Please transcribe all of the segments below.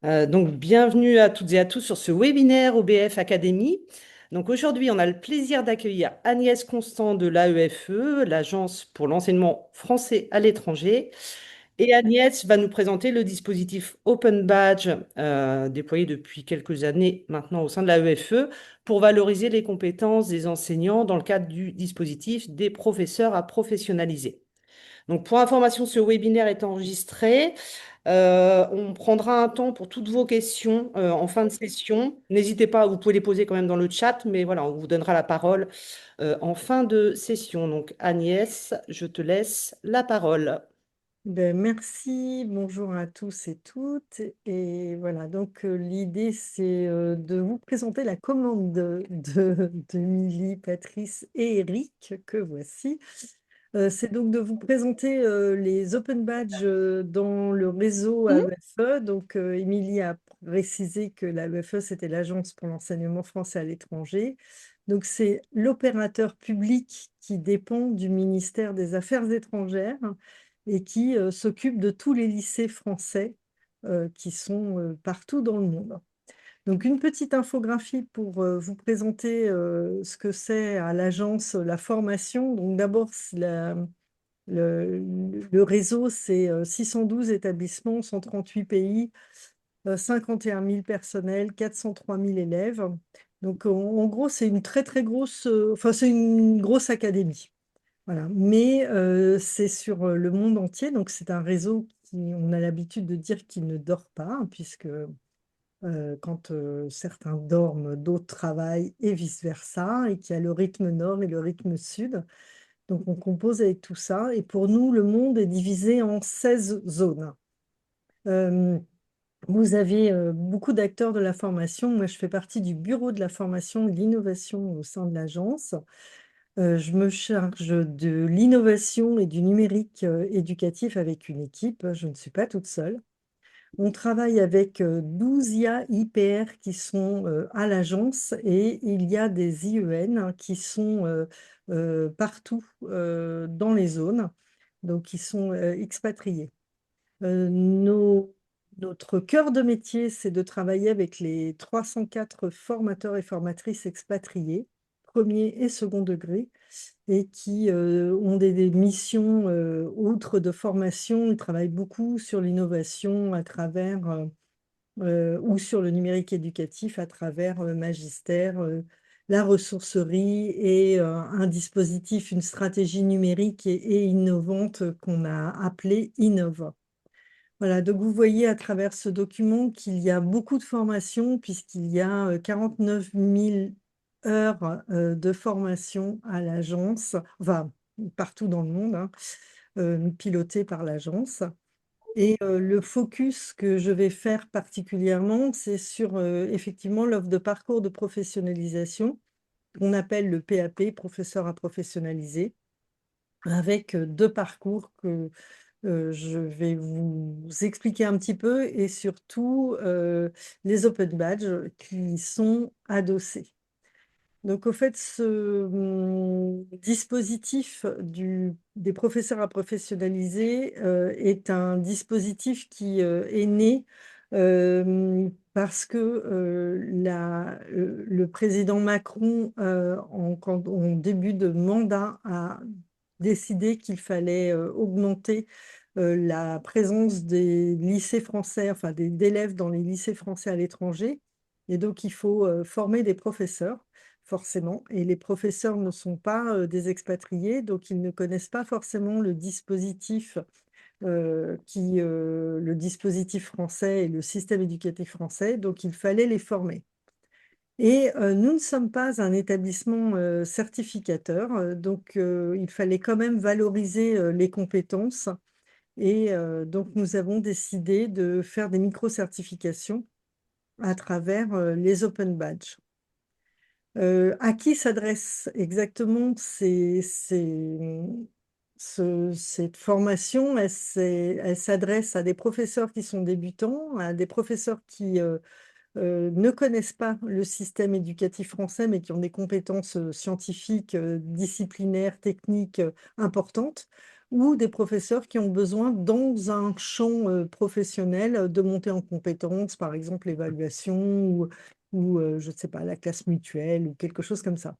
Donc, bienvenue à toutes et à tous sur ce webinaire OBF Academy. Donc, aujourd'hui, on a le plaisir d'accueillir Agnès Constant de l'AEFE, l'Agence pour l'enseignement français à l'étranger. Et Agnès va nous présenter le dispositif Open Badge, déployé depuis quelques années maintenant au sein de l'AEFE, pour valoriser les compétences des enseignants dans le cadre du dispositif des professeurs à professionnaliser. Donc, pour information, ce webinaire est enregistré. On prendra un temps pour toutes vos questions en fin de session. N'hésitez pas, vous pouvez les poser quand même dans le chat, mais voilà, on vous donnera la parole en fin de session. Donc, Agnès, je te laisse la parole. Merci, bonjour à tous et toutes. Et voilà, donc l'idée, c'est de vous présenter la commande d'Emilie, Patrice et Eric, que voici. C'est donc de vous présenter les Open Badges dans le réseau Mhm. AEFE. Donc, Émilie a précisé que l'AEFE, c'était l'Agence pour l'enseignement français à l'étranger. Donc, c'est l'opérateur public qui dépend du ministère des Affaires étrangères et qui s'occupe de tous les lycées français qui sont partout dans le monde. Donc, une petite infographie pour vous présenter ce que c'est à l'agence la formation. Donc, d'abord, le, le réseau, c'est 612 établissements, 138 pays, 51 000 personnels, 403 000 élèves. Donc, en gros, c'est une très, très grosse, enfin, c'est une grosse académie. Voilà. Mais c'est sur le monde entier. Donc, c'est un réseau qui, on a l'habitude de dire qu'il ne dort pas, hein, puisque quand certains dorment, d'autres travaillent et vice-versa, et qu'il y a le rythme nord et le rythme sud. Donc, on compose avec tout ça. Et pour nous, le monde est divisé en 16 zones. Euh, Vous avez beaucoup d'acteurs de la formation. Moi, je fais partie du bureau de la formation et de l'innovation au sein de l'agence. Je me charge de l'innovation et du numérique éducatif avec une équipe. Je ne suis pas toute seule. On travaille avec 12 IA IPR qui sont à l'agence et il y a des IEN qui sont partout dans les zones, donc qui sont expatriés. Notre cœur de métier, c'est de travailler avec les 304 formateurs et formatrices expatriés, premier et second degré, et qui ont des missions outre de formation. Ils travaillent beaucoup sur l'innovation à travers ou sur le numérique éducatif à travers Magistère, la ressourcerie et un dispositif, une stratégie numérique et innovante qu'on a appelée Innova. Voilà, donc vous voyez à travers ce document qu'il y a beaucoup de formations puisqu'il y a 49 000 heures de formation à l'agence, enfin partout dans le monde, hein, pilotées par l'agence. Et le focus que je vais faire particulièrement, c'est sur effectivement l'offre de parcours de professionnalisation qu'on appelle le PAP, professeur à professionnaliser, avec deux parcours que je vais vous expliquer un petit peu et surtout les open badges qui sont adossés. Donc, au fait, ce dispositif des professeurs à professionnaliser est un dispositif qui est né parce que le président Macron, en début de mandat, a décidé qu'il fallait augmenter la présence des lycées français, enfin d'élèves dans les lycées français à l'étranger. Et donc, il faut former des professeurs forcément. Et les professeurs ne sont pas des expatriés, donc ils ne connaissent pas forcément le dispositif français et le système éducatif français, donc il fallait les former. Et nous ne sommes pas un établissement certificateur, donc il fallait quand même valoriser les compétences. Et donc nous avons décidé de faire des micro-certifications à travers les Open Badges. À qui s'adresse exactement cette formation? Elle s'adresse à des professeurs qui sont débutants, à des professeurs qui ne connaissent pas le système éducatif français, mais qui ont des compétences scientifiques, disciplinaires, techniques importantes, ou des professeurs qui ont besoin, dans un champ professionnel, de monter en compétences, par exemple l'évaluation ou je ne sais pas, la classe mutuelle ou quelque chose comme ça.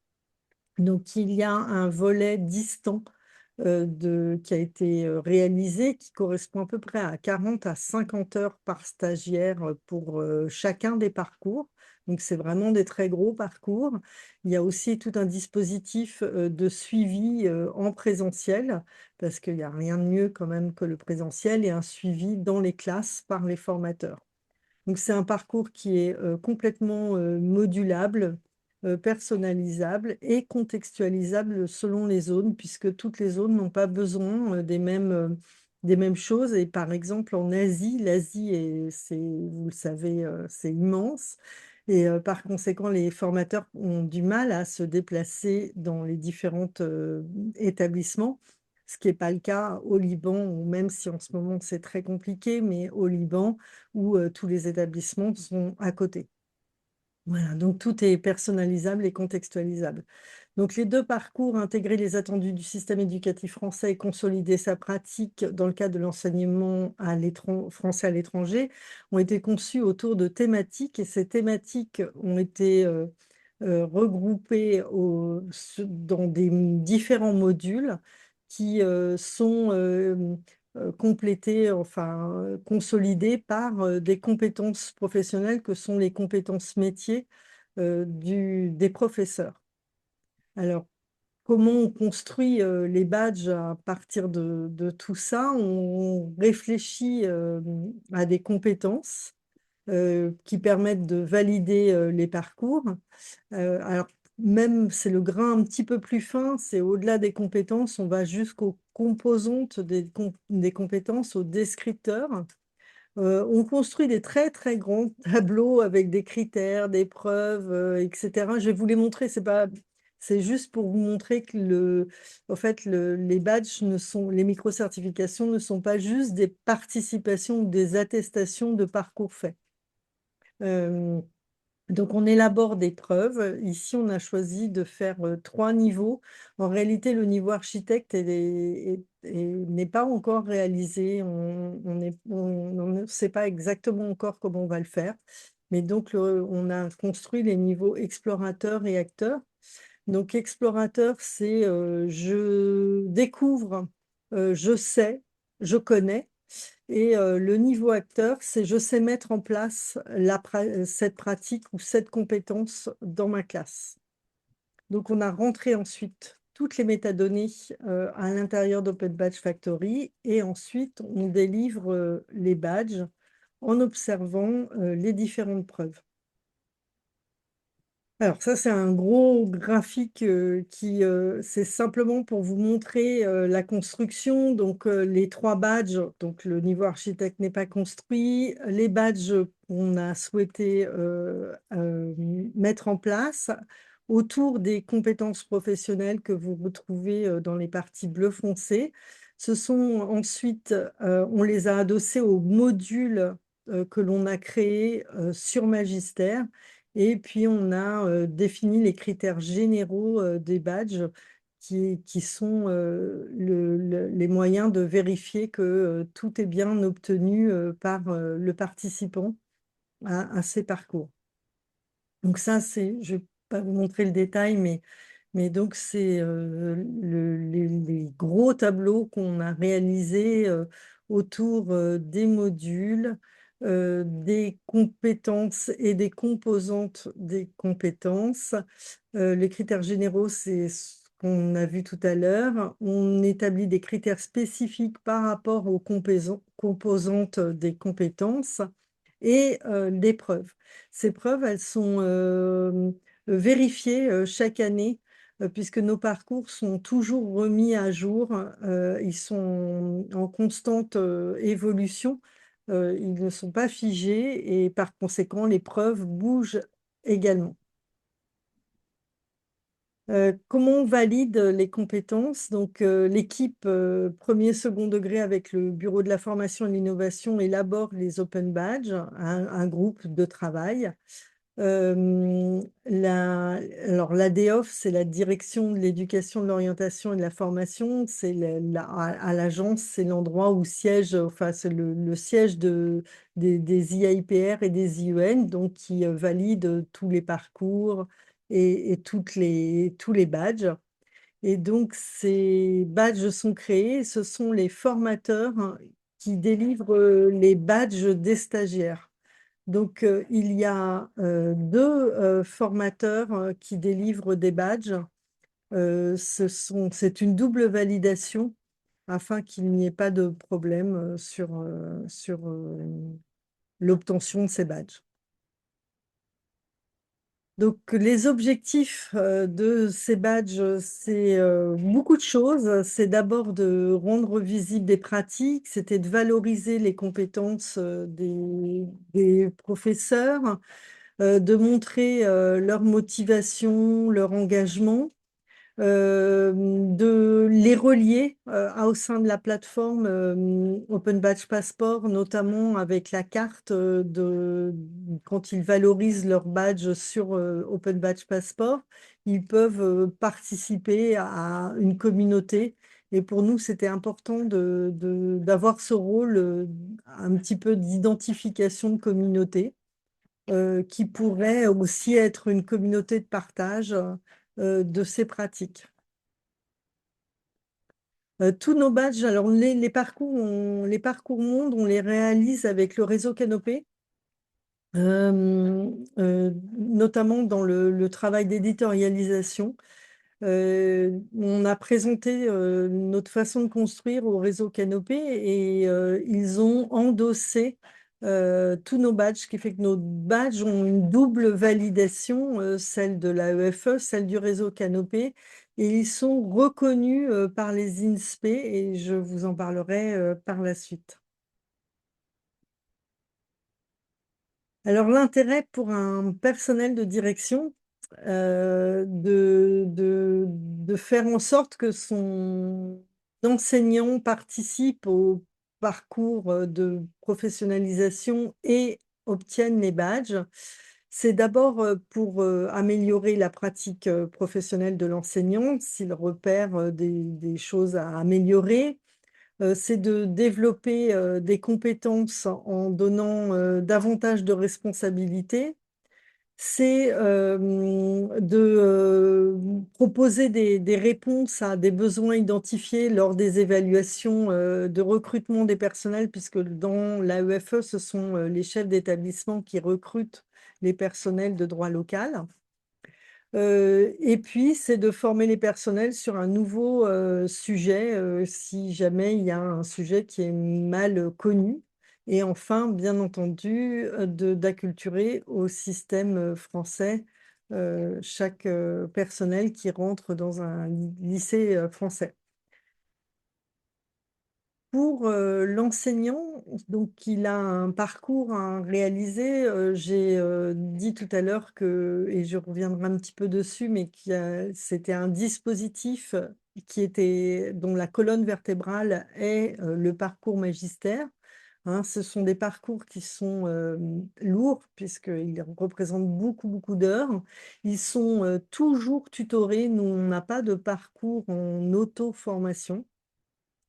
Donc il y a un volet distant qui a été réalisé, qui correspond à peu près à 40 à 50 heures par stagiaire pour chacun des parcours. Donc c'est vraiment des très gros parcours. Il y a aussi tout un dispositif de suivi en présentiel, parce qu'il n'y a rien de mieux quand même que le présentiel, et un suivi dans les classes par les formateurs. Donc c'est un parcours qui est complètement modulable, personnalisable et contextualisable selon les zones, puisque toutes les zones n'ont pas besoin des mêmes choses. Et par exemple, en Asie, vous le savez, c'est immense. Et par conséquent, les formateurs ont du mal à se déplacer dans les différents établissements, ce qui n'est pas le cas au Liban, ou même si en ce moment c'est très compliqué, mais au Liban, où tous les établissements sont à côté. Voilà, donc tout est personnalisable et contextualisable. Donc les 2 parcours, intégrer les attendus du système éducatif français et consolider sa pratique dans le cadre de l'enseignement français à l'étranger, ont été conçus autour de thématiques, et ces thématiques ont été regroupées dans des différents modules qui sont complétés, enfin consolidés par des compétences professionnelles que sont les compétences métiers des professeurs. Alors, comment on construit les badges à partir de tout ça? On réfléchit à des compétences qui permettent de valider les parcours. Alors, même c'est le grain un petit peu plus fin, c'est au-delà des compétences, on va jusqu'aux composantes des compétences, aux descripteurs. On construit des très, très grands tableaux avec des critères, des preuves, et cetera. Je vais vous les montrer, c'est juste pour vous montrer que en fait, les badges les micro-certifications ne sont pas juste des participations ou des attestations de parcours faits. Donc on élabore des preuves. Ici, on a choisi de faire 3 niveaux. En réalité, le niveau architecte n'est pas encore réalisé. On ne sait pas exactement encore comment on va le faire. Mais donc, on a construit les niveaux explorateur et acteur. Donc explorateur, c'est je découvre, je sais, je connais. Et le niveau acteur, c'est je sais mettre en place cette pratique ou cette compétence dans ma classe. Donc on a rentré ensuite toutes les métadonnées à l'intérieur d'Open Badge Factory, et ensuite on délivre les badges en observant les différentes preuves. Alors ça, c'est un gros graphique c'est simplement pour vous montrer la construction. Donc les 3 badges, donc le niveau architecte n'est pas construit. Les badges qu'on a souhaité mettre en place autour des compétences professionnelles que vous retrouvez dans les parties bleu foncé. Ce sont ensuite, on les a adossés aux modules que l'on a créés sur Magister. Et puis, on a défini les critères généraux des badges qui sont les moyens de vérifier que tout est bien obtenu par le participant à ces parcours. Donc ça, je ne vais pas vous montrer le détail, mais donc c'est les gros tableaux qu'on a réalisés autour des modules, des compétences et des composantes des compétences. Les critères généraux, c'est ce qu'on a vu tout à l'heure. On établit des critères spécifiques par rapport aux composantes des compétences, et des preuves. Ces preuves, elles sont vérifiées chaque année, puisque nos parcours sont toujours remis à jour. Ils sont en constante évolution. Ils ne sont pas figés, et par conséquent, les preuves bougent également. Comment on valide les compétences? Donc, l'équipe premier, second degré avec le Bureau de la formation et de l'innovation élabore les open badges, un groupe de travail. Alors, l'ADEOF, c'est la direction de l'éducation, de l'orientation et de la formation. C'est à l'agence, c'est l'endroit où siège, enfin, c'est le siège des IAIPR et des IEN, donc qui valide tous les parcours et tous les badges. Et donc, ces badges sont créés, ce sont les formateurs, hein, qui délivrent les badges des stagiaires. Donc, il y a deux formateurs qui délivrent des badges. C'est une double validation afin qu'il n'y ait pas de problème sur l'obtention de ces badges. Donc, les objectifs de ces badges, c'est beaucoup de choses. C'est d'abord de rendre visibles des pratiques, c'était de valoriser les compétences des professeurs, de montrer leur motivation, leur engagement, de les relier au sein de la plateforme Open Badge Passport, notamment avec la carte quand ils valorisent leur badge sur Open Badge Passport, ils peuvent participer à une communauté. Et pour nous, c'était important d'avoir ce rôle un petit peu d'identification de communauté qui pourrait aussi être une communauté de partage de ces pratiques. Tous nos badges, alors les parcours monde, on les réalise avec le réseau Canopé, notamment dans le travail d'éditorialisation. On a présenté notre façon de construire au réseau Canopé et ils ont endossé tous nos badges, ce qui fait que nos badges ont une double validation, celle de l'AEFE, celle du réseau Canopé, et ils sont reconnus par les INSPE et je vous en parlerai par la suite. Alors, l'intérêt pour un personnel de direction, de faire en sorte que son enseignant participe au parcours de professionnalisation et obtienne les badges, c'est d'abord pour améliorer la pratique professionnelle de l'enseignant, s'il repère des choses à améliorer, c'est de développer des compétences en donnant davantage de responsabilités. C'est de proposer des réponses à des besoins identifiés lors des évaluations de recrutement des personnels, puisque dans l'AEFE, ce sont les chefs d'établissement qui recrutent les personnels de droit local. Et puis, c'est de former les personnels sur un nouveau sujet, si jamais il y a un sujet qui est mal connu. Et enfin, bien entendu, d'acculturer au système français chaque personnel qui rentre dans un lycée français. Pour l'enseignant, donc il a un parcours à réaliser. J'ai dit tout à l'heure que, et je reviendrai un petit peu dessus, mais c'était un dispositif dont la colonne vertébrale est le parcours magistère. Hein, ce sont des parcours qui sont lourds puisqu'ils représentent beaucoup, beaucoup d'heures. Ils sont toujours tutorés. Nous, on n'a pas de parcours en auto-formation.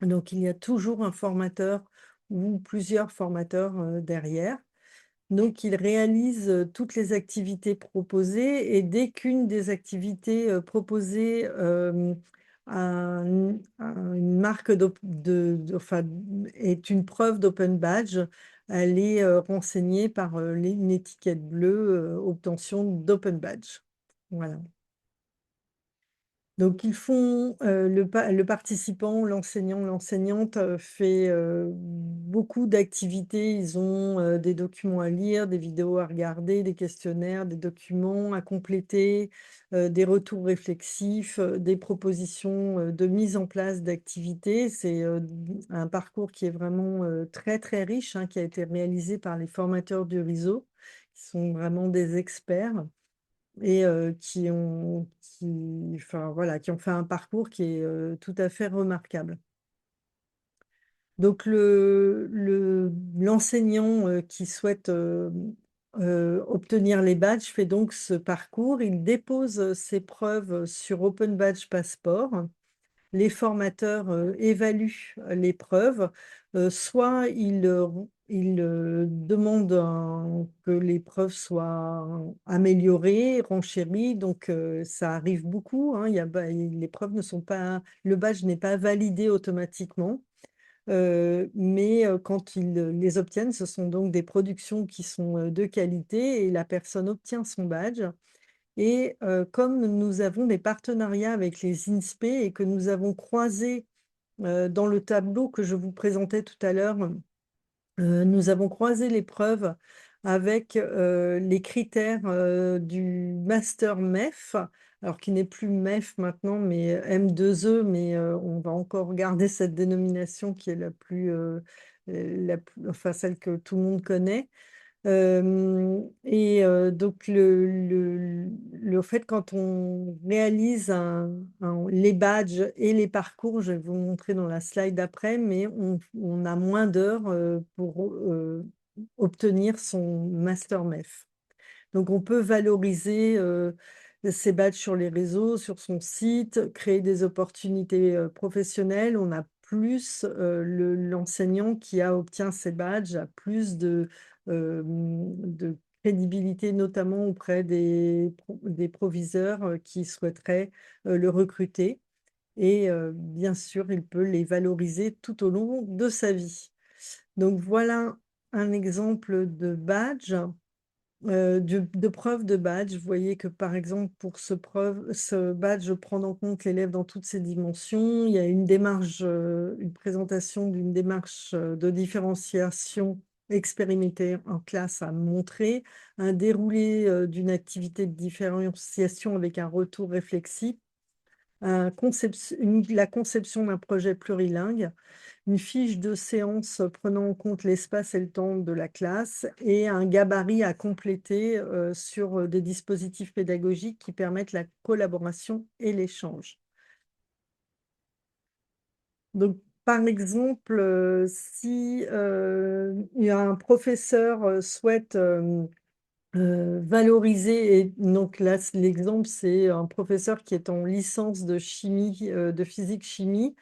Donc, il y a toujours un formateur ou plusieurs formateurs derrière. Donc, il réalise toutes les activités proposées et dès qu'une des activités proposées a une marque enfin, est une preuve d'Open Badge, elle est renseignée par une étiquette bleue obtention d'Open Badge. Voilà. Donc ils font, le participant, l'enseignant, l'enseignante, fait, beaucoup d'activités. Ils ont, des documents à lire, des vidéos à regarder, des questionnaires, des documents à compléter, des retours réflexifs, des propositions, de mise en place d'activités. C'est, un parcours qui est vraiment, très, très riche, hein, qui a été réalisé par les formateurs du réseau, qui sont vraiment des experts et enfin, voilà, qui ont fait un parcours qui est tout à fait remarquable. Donc l'enseignant qui souhaite obtenir les badges fait donc ce parcours. Il dépose ses preuves sur Open Badge Passport. Les formateurs évaluent les preuves. Soit ils demandent que les preuves soient améliorées, renchéries. Donc, ça arrive beaucoup, hein. Les preuves ne sont pas, le badge n'est pas validé automatiquement. Mais quand ils les obtiennent, ce sont donc des productions qui sont de qualité et la personne obtient son badge. Et comme nous avons des partenariats avec les INSPE et que nous avons croisé dans le tableau que je vous présentais tout à l'heure, nous avons croisé les preuves avec les critères du master MEF, alors qui n'est plus MEF maintenant, mais M2E, mais on va encore garder cette dénomination qui est enfin, celle que tout le monde connaît. Donc le fait quand on réalise les badges et les parcours, je vais vous montrer dans la slide d'après, mais on a moins d'heures pour obtenir son master MEF. Donc on peut valoriser ces badges sur les réseaux, sur son site, créer des opportunités professionnelles. On a plus, l'enseignant qui obtient ces badges a plus de crédibilité, notamment auprès des proviseurs qui souhaiteraient le recruter. Et bien sûr, il peut les valoriser tout au long de sa vie. Donc voilà un exemple de badge. De preuve de badge. Vous voyez que, par exemple, pour ce badge, prendre en compte l'élève dans toutes ses dimensions. Il y a une démarche, une présentation d'une démarche de différenciation expérimentée en classe à montrer, un déroulé d'une activité de différenciation avec un retour réflexif, la conception d'un projet plurilingue, une fiche de séance prenant en compte l'espace et le temps de la classe et un gabarit à compléter sur des dispositifs pédagogiques qui permettent la collaboration et l'échange. Donc, par exemple, si il y a un professeur souhaite valoriser, et donc là, l'exemple, c'est un professeur qui est en licence de chimie, de physique-chimie,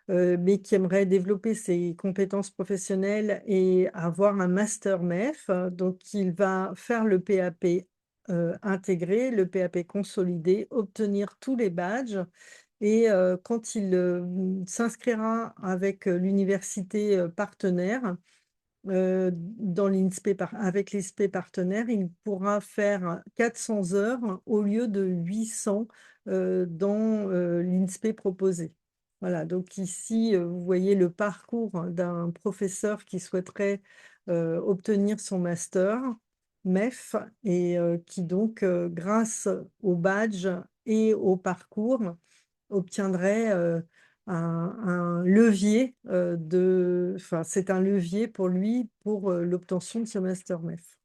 mais qui aimerait développer ses compétences professionnelles et avoir un master MEF. Donc, il va faire le PAP intégré, le PAP consolidé, obtenir tous les badges. Et quand il s'inscrira avec l'université partenaire, avec l'INSPE partenaire, il pourra faire 400 heures au lieu de 800 dans l'INSPE proposé. Voilà, donc ici, vous voyez le parcours d'un professeur qui souhaiterait obtenir son master MEF et qui donc, grâce au badge et au parcours, obtiendrait un levier enfin, c'est un levier pour lui pour l'obtention de ce master MEF.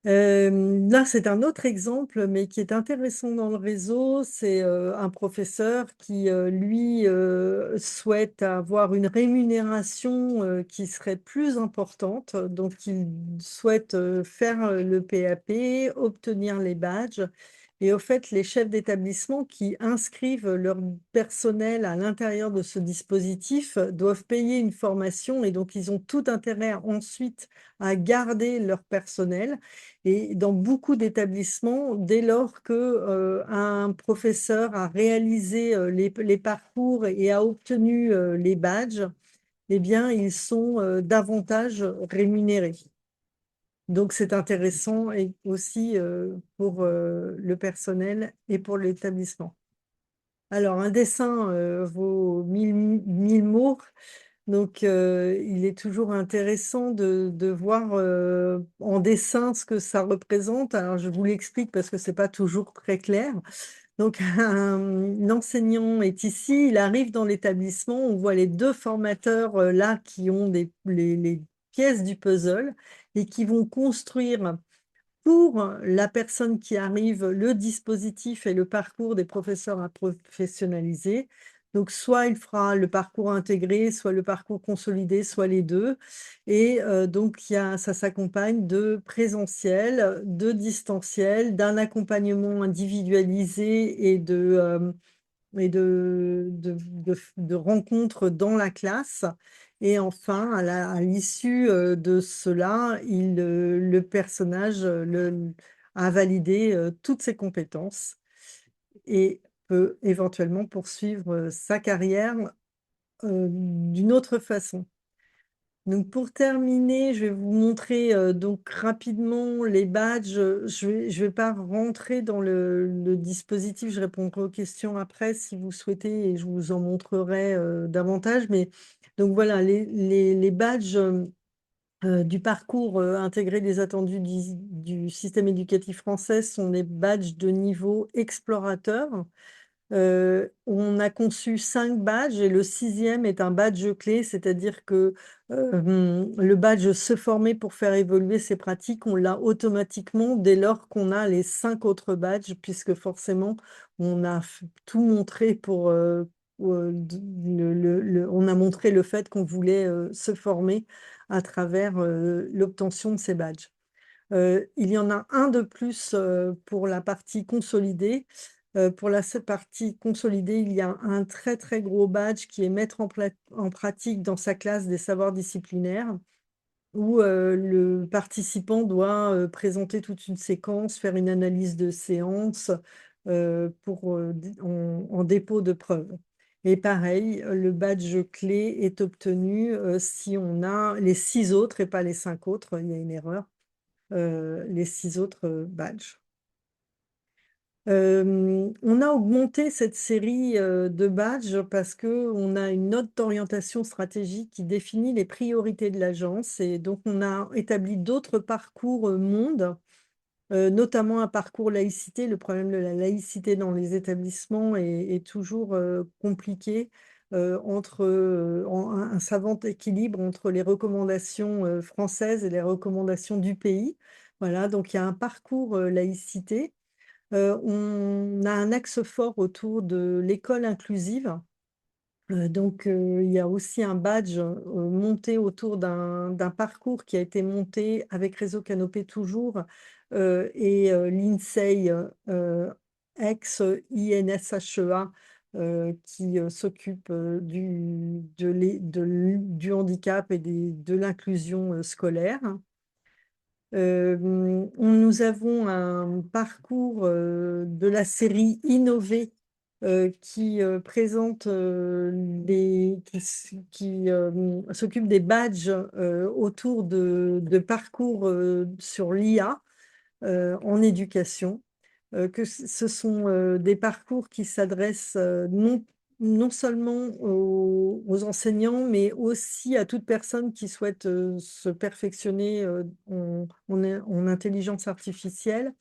Là, c'est un autre exemple, mais qui est intéressant dans le réseau. C'est un professeur qui, lui, souhaite avoir une rémunération qui serait plus importante. Donc, il souhaite faire le PAP, obtenir les badges. Et au fait, les chefs d'établissement qui inscrivent leur personnel à l'intérieur de ce dispositif doivent payer une formation et donc ils ont tout intérêt ensuite à garder leur personnel. Et dans beaucoup d'établissements, dès lors que un professeur a réalisé les parcours et a obtenu les badges, eh bien, ils sont davantage rémunérés. Donc, c'est intéressant et aussi pour le personnel et pour l'établissement. Alors, un dessin vaut mille mots. Donc, il est toujours intéressant de voir en dessin ce que ça représente. Alors, je vous l'explique parce que c'est pas toujours très clair. Donc, un enseignant est ici, il arrive dans l'établissement, on voit les deux formateurs là qui ont les pièces du puzzle et qui vont construire pour la personne qui arrive le dispositif et le parcours des professeurs à professionnaliser. Donc, soit il fera le parcours intégré, soit le parcours consolidé, soit les deux. Et donc, ça s'accompagne de présentiel, de distanciel, d'un accompagnement individualisé et de rencontres dans la classe. Et enfin, à l'issue de cela, le personnage a validé toutes ses compétences et peut éventuellement poursuivre sa carrière d'une autre façon. Donc pour terminer, je vais vous montrer donc rapidement les badges. Je vais pas rentrer dans le dispositif, je répondrai aux questions après si vous souhaitez et je vous en montrerai davantage. Mais donc voilà, les badges du parcours intégré des attendus du système éducatif français sont des badges de niveau explorateur. On a conçu 5 badges et le sixième est un badge clé, c'est-à-dire que le badge «Se former pour faire évoluer ses pratiques», on l'a automatiquement dès lors qu'on a les 5 autres badges, puisque forcément on a tout montré on a montré le fait qu'on voulait se former à travers l'obtention de ces badges. Il y en a un de plus pour la partie consolidée. Pour cette partie consolidée, il y a un très, très gros badge qui est mettre en pratique dans sa classe des savoirs disciplinaires où le participant doit présenter toute une séquence, faire une analyse de séance en dépôt de preuves. Et pareil, le badge clé est obtenu si on a les 6 autres et pas les 5 autres, il y a une erreur, les 6 autres badges. On a augmenté cette série de badges parce qu'on a une note d'orientation stratégique qui définit les priorités de l'agence et donc on a établi d'autres parcours monde, notamment un parcours laïcité. Le problème de la laïcité dans les établissements est toujours compliqué entre un savant équilibre entre les recommandations françaises et les recommandations du pays. Voilà, donc il y a un parcours laïcité. On a un axe fort autour de l'école inclusive. Donc, il y a aussi un badge monté autour d'un parcours qui a été monté avec Réseau Canopé toujours et l'INSEE, ex-INSHEA, qui s'occupe du handicap et de l'inclusion scolaire. Nous avons un parcours de la série Innover qui présente qui s'occupe des badges autour de parcours sur l'IA en éducation. Ce sont des parcours qui s'adressent non seulement aux enseignants, mais aussi à toute personne qui souhaite se perfectionner en intelligence artificielle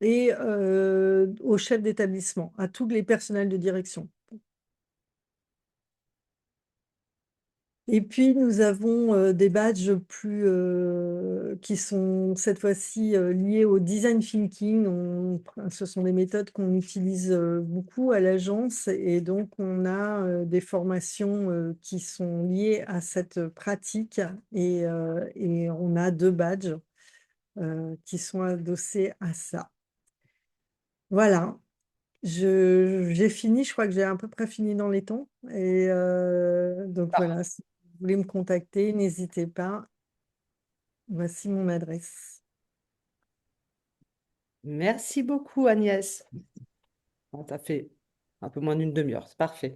et aux chefs d'établissement, à tous les personnels de direction. Et puis nous avons des badges qui sont cette fois-ci liés au design thinking. Ce sont des méthodes qu'on utilise beaucoup à l'agence et donc on a des formations qui sont liées à cette pratique et on a 2 badges qui sont adossés à ça. Voilà. J'ai fini, je crois que j'ai à peu près fini dans les temps. Et donc voilà, si vous voulez me contacter, n'hésitez pas. Voici mon adresse. Merci beaucoup, Agnès. Bon, t'as fait un peu moins d'une demi-heure, c'est parfait.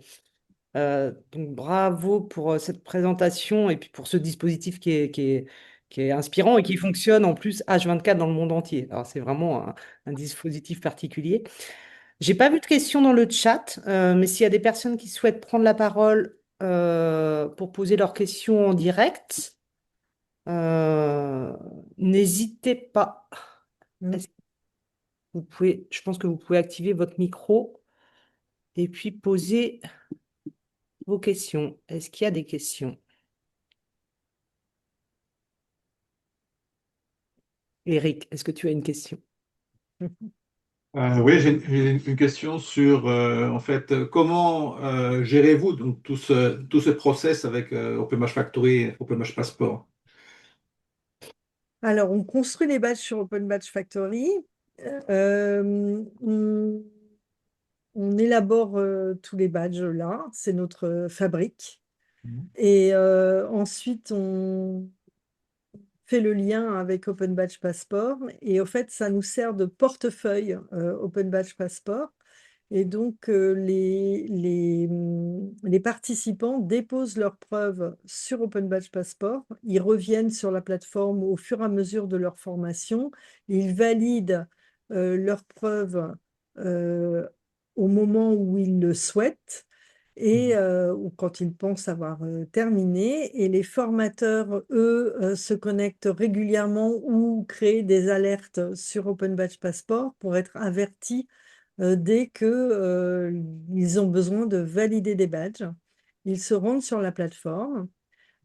Donc, bravo pour cette présentation et puis pour ce dispositif qui est inspirant et qui fonctionne en plus H24 dans le monde entier. Alors, c'est vraiment un dispositif particulier. J'ai pas vu de questions dans le chat, mais s'il y a des personnes qui souhaitent prendre la parole pour poser leurs questions en direct, n'hésitez pas. Mm. Est-ce que je pense que vous pouvez activer votre micro et puis poser vos questions. Est-ce qu'il y a des questions? Eric, est-ce que tu as une question? Oui, j'ai une question sur, en fait, comment gérez-vous donc tout ce process avec OpenMatch Factory et OpenMatch Passport? Alors, on construit les badges sur Open Badge Factory. On élabore tous les badges là, c'est notre fabrique. Mhm. Et ensuite, on fait le lien avec Open Badge Passport. Et au fait, ça nous sert de portefeuille Open Badge Passport. Et donc, les participants déposent leurs preuves sur Open Badge Passport. Ils reviennent sur la plateforme au fur et à mesure de leur formation. Ils valident leurs preuves euh, au moment où ils le souhaitent et ou quand ils pensent avoir terminé. Et les formateurs, eux, se connectent régulièrement ou créent des alertes sur Open Badge Passport pour être avertis dès que, ils ont besoin de valider des badges. Ils se rendent sur la plateforme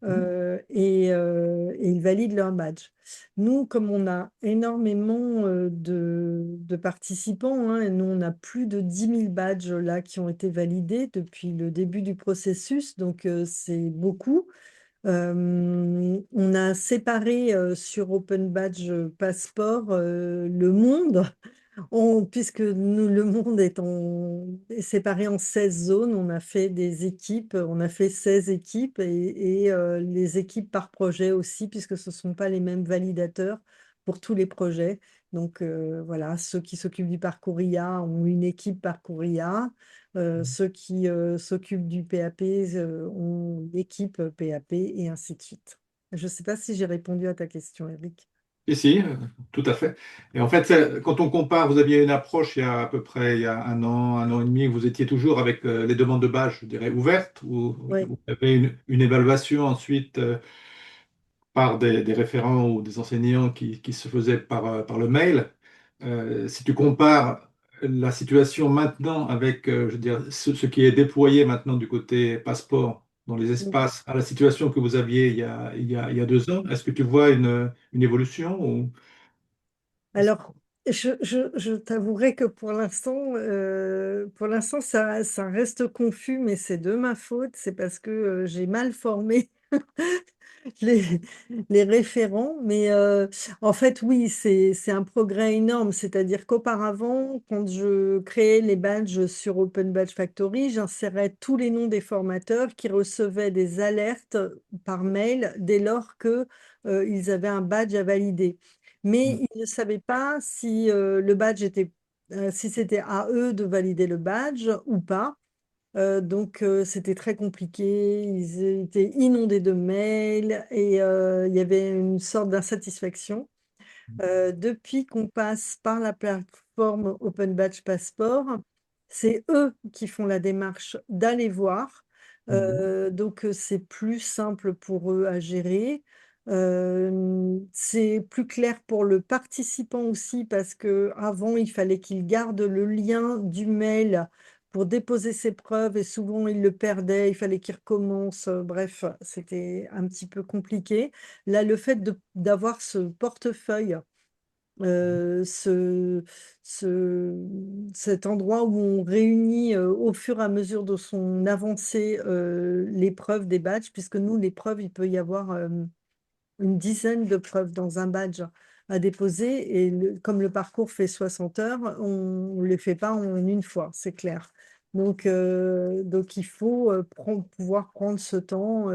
et ils valident leur badge. Nous, comme on a énormément de participants, hein, et nous, on a plus de 10 000 badges là qui ont été validés depuis le début du processus, donc c'est beaucoup. On a séparé sur Open Badge Passport le monde puisque nous, le monde est séparé en 16 zones, on a fait des équipes, on a fait 16 équipes et les équipes par projet aussi, puisque ce ne sont pas les mêmes validateurs pour tous les projets. Donc voilà, ceux qui s'occupent du parcours IA ont une équipe parcours IA, ceux qui s'occupent du PAP ont une équipe PAP et ainsi de suite. Je ne sais pas si j'ai répondu à ta question, Eric. Si, tout à fait. Et en fait, quand on compare, vous aviez une approche il y a à peu près il y a un an et demi, vous étiez toujours avec les demandes de badge, je dirais, ouvertes, ou Oui. vous avez une évaluation ensuite par des référents ou des enseignants qui se faisaient par le mail. Si tu compares la situation maintenant avec, je veux dire, ce qui est déployé maintenant du côté passeport dans les espaces à la situation que vous aviez il y a 2 ans, est-ce que tu vois une évolution ou... Alors, je t'avouerai que pour l'instant, ça reste confus, mais c'est de ma faute. C'est parce que j'ai mal formé les, les référents. Mais en fait, oui, c'est un progrès énorme. C'est-à-dire qu'auparavant, quand je créais les badges sur Open Badge Factory, j'insérais tous les noms des formateurs qui recevaient des alertes par mail dès lors que, ils avaient un badge à valider. Mais ils ne savaient pas si le badge était, si c'était à eux de valider le badge ou pas. Donc, c'était très compliqué. Ils étaient inondés de mails et il y avait une sorte d'insatisfaction. Depuis qu'on passe par la plateforme Open Badge Passport, c'est eux qui font la démarche d'aller voir. Mhm. Donc, c'est plus simple pour eux à gérer. C'est plus clair pour le participant aussi parce que avant il fallait qu'il garde le lien du mail pour déposer ses preuves et souvent il le perdait, il fallait qu'il recommence. Bref, c'était un petit peu compliqué. Là, le fait d'avoir ce portefeuille, euh, ce, ce- cet endroit où on réunit au fur et à mesure de son avancée les preuves des badges, puisque nous, les preuves, il peut y avoir une dizaine de preuves dans un badge à déposer. Et comme le parcours fait 60 heures, on ne les fait pas en une fois, c'est clair. Donc il faut pouvoir prendre ce temps,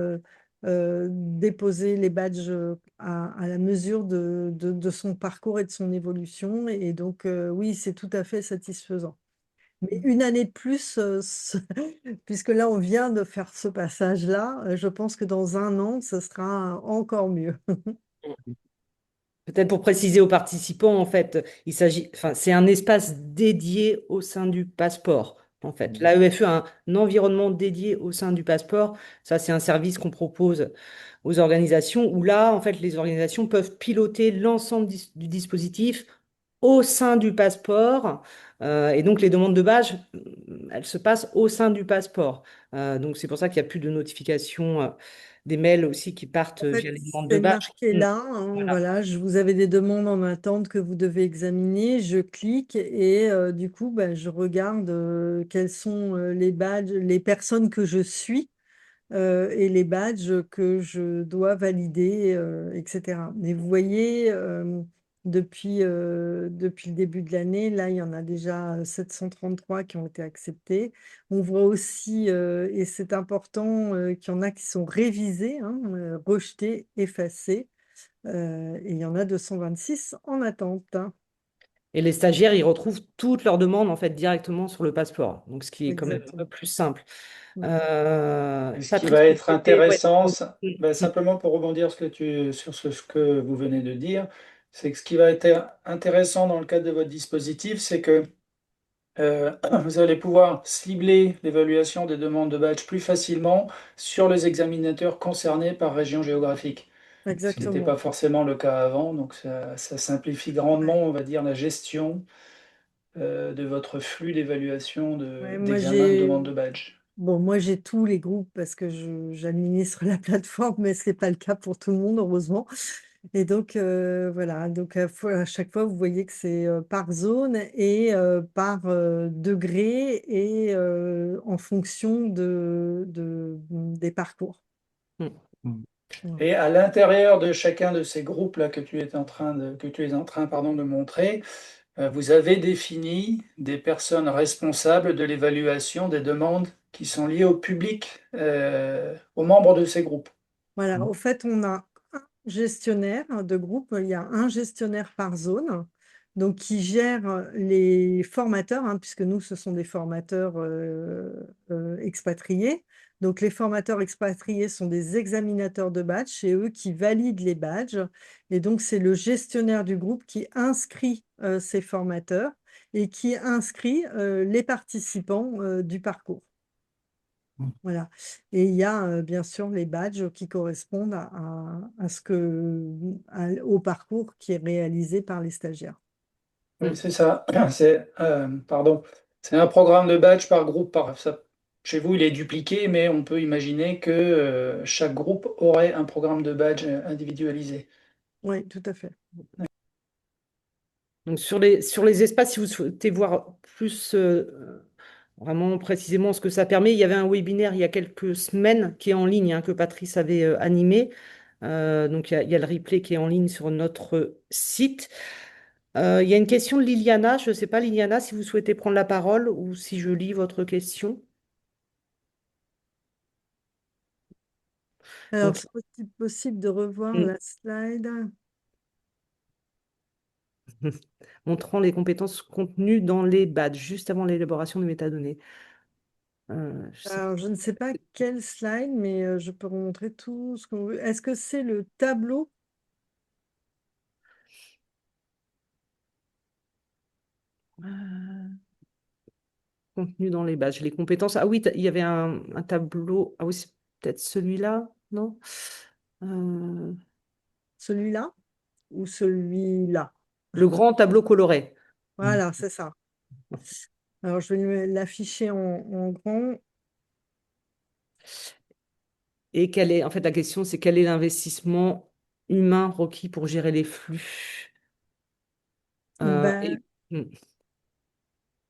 déposer les badges à la mesure de son parcours et de son évolution. Et donc, oui, c'est tout à fait satisfaisant. Mais une année de plus, puisque là, on vient de faire ce passage-là, je pense que dans un an, ce sera encore mieux. Peut-être pour préciser aux participants, en fait, enfin, c'est un espace dédié au sein du passeport. En fait, l'AEFE a un environnement dédié au sein du passeport. Ça, c'est un service qu'on propose aux organisations où là, en fait, les organisations peuvent piloter l'ensemble du dispositif au sein du passeport. Et donc, les demandes de badge, elles se passent au sein du passeport. Donc, c'est pour ça qu'il n'y a plus de notification. des mails aussi qui partent En fait, via les demandes de c'est badge. marqué là, hein, Voilà. voilà, vous avez des demandes en attente que vous devez examiner. Je clique et du coup, ben, je regarde quels sont les badges, les personnes que je suis et les badges que je dois valider, etc. Mais vous voyez, depuis le début de l'année, là, il y en a déjà 733 qui ont été acceptés. On voit aussi, et c'est important, qu'il y en a qui sont révisés, hein, rejetés, effacés, et il y en a 226 en attente, hein. Et les stagiaires, ils retrouvent toutes leurs demandes en fait directement sur le passeport. Donc, ce qui est quand même un peu Exactement. plus simple. Mm. Et ce qui Patrice, va vous être souhaitez- ouais. intéressant, Mm, ben, mm. simplement pour rebondir sur ce que vous venez de dire, c'est que ce qui va être intéressant dans le cadre de votre dispositif, c'est que vous allez pouvoir cibler l'évaluation des demandes de badge plus facilement sur les examinateurs concernés par région géographique, ce qui n'était pas Exactement. forcément le cas avant. Donc ça simplifie grandement, on va dire, la gestion de votre flux d'évaluation Ouais, d'examen de demande de badge. bon, moi j'ai tous les groupes parce que j'administre la plateforme, mais ce n'est pas le cas pour tout le monde, heureusement. Et donc voilà, donc à chaque fois, vous voyez que c'est par zone et par degré et en fonction des parcours. Mm. Mm. Voilà. Et à l'intérieur de chacun de ces groupes-là que tu es en train, pardon, de montrer, vous avez défini des personnes responsables de l'évaluation des demandes qui sont liées au public, aux membres de ces groupes. Voilà, Mm. au fait, on a un gestionnaire de groupe, il y a un gestionnaire par zone, donc qui gère les formateurs, hein, puisque nous, ce sont des formateurs expatriés. Donc, les formateurs expatriés sont des examinateurs de badges, c'est eux qui valident les badges. Et donc, c'est le gestionnaire du groupe qui inscrit ces formateurs et qui inscrit les participants du parcours. Mm. Voilà. Et il y a bien sûr les badges qui correspondent au parcours qui est réalisé par les stagiaires. Oui, c'est ça. Pardon. C'est un programme de badge par groupe. Chez vous, il est dupliqué, mais on peut imaginer que chaque groupe aurait un programme de badge individualisé. Oui, tout à fait. Donc, sur les espaces, si vous souhaitez voir plus vraiment précisément ce que ça permet, il y avait un webinaire il y a quelques semaines qui est en ligne, hein, que Patrice avait animé. Donc, il y a le replay qui est en ligne sur notre site. Il y a une question de Liliana. Je ne sais pas, Liliana, si vous souhaitez prendre la parole ou si je lis votre question. Alors, Donc, serait-il possible de revoir mm, la slide? montrant les compétences contenues dans les badges, juste avant l'élaboration de métadonnées. Je sais Alors, je ne sais pas quelle slide, mais je peux remontrer tout ce qu'on veut. Est-ce que c'est le tableau? pas. Contenu dans les badges, les compétences. Ah oui, il y avait un tableau. Ah oui, c'est peut-être celui-là, non? Euh, Celui-là ou celui-là? le grand tableau coloré. Mm. Voilà, c'est ça. Alors, je vais l'afficher en grand. Et quel est, en fait, la question, c'est quel est l'investissement humain requis pour gérer les flux? Euh, Ben, et, hmm,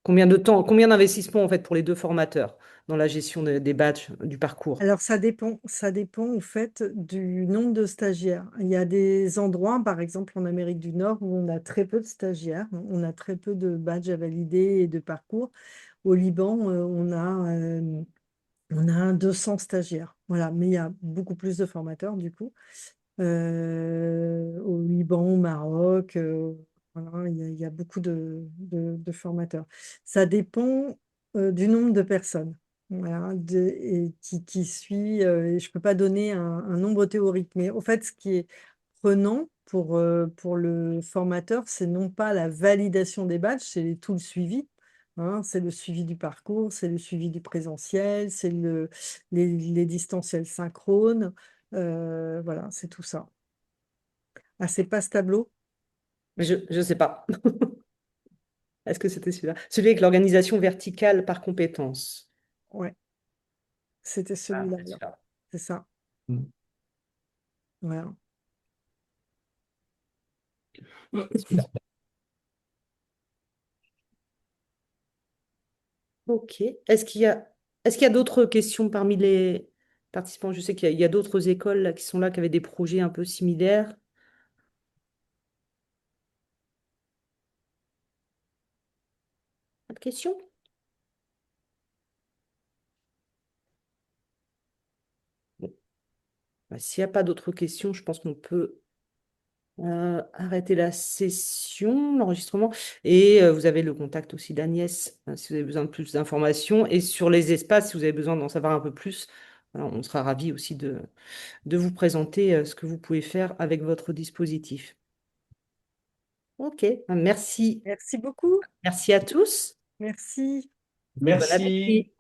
combien de temps, combien d'investissement, en fait, pour les deux formateurs dans la gestion des badges, du parcours? Alors, ça dépend au fait du nombre de stagiaires. Il y a des endroits, par exemple en Amérique du Nord, où on a très peu de stagiaires, on a très peu de badges à valider et de parcours. Au Liban, on a 200 stagiaires. Voilà, mais il y a beaucoup plus de formateurs du coup. Au Liban, au Maroc, voilà, il y a beaucoup de formateurs. Ça dépend du nombre de personnes, voilà, et qui suit. Et je ne peux pas donner un nombre théorique, mais au fait, ce qui est prenant pour le formateur, c'est non pas la validation des badges, c'est tout le suivi. Hein, c'est le suivi du parcours, c'est le suivi du présentiel, c'est les distanciels synchrones. Voilà, c'est tout ça. Ah, c'est pas ce tableau? Mais je ne sais pas. Est-ce que c'était celui-là? Celui avec l'organisation verticale par compétence. Ouais, c'était Ah, celui-là, c'est là. celui-là. C'est ça. Mm. Voilà. Ok. Est-ce qu'il y a d'autres questions parmi les participants? Je sais qu'il y a d'autres écoles là, qui sont là, qui avaient des projets un peu similaires. Pas de questions? Bon. Bah, s'il n'y a pas d'autres questions, je pense qu'on peut arrêter la session, l'enregistrement. Et vous avez le contact aussi d'Agnès si vous avez besoin de plus d'informations. Et sur les espaces, si vous avez besoin d'en savoir un peu plus, voilà, on sera ravis aussi de vous présenter ce que vous pouvez faire avec votre dispositif. Ok, merci. Merci beaucoup. Merci à tous. Merci. Bon Merci. appétit.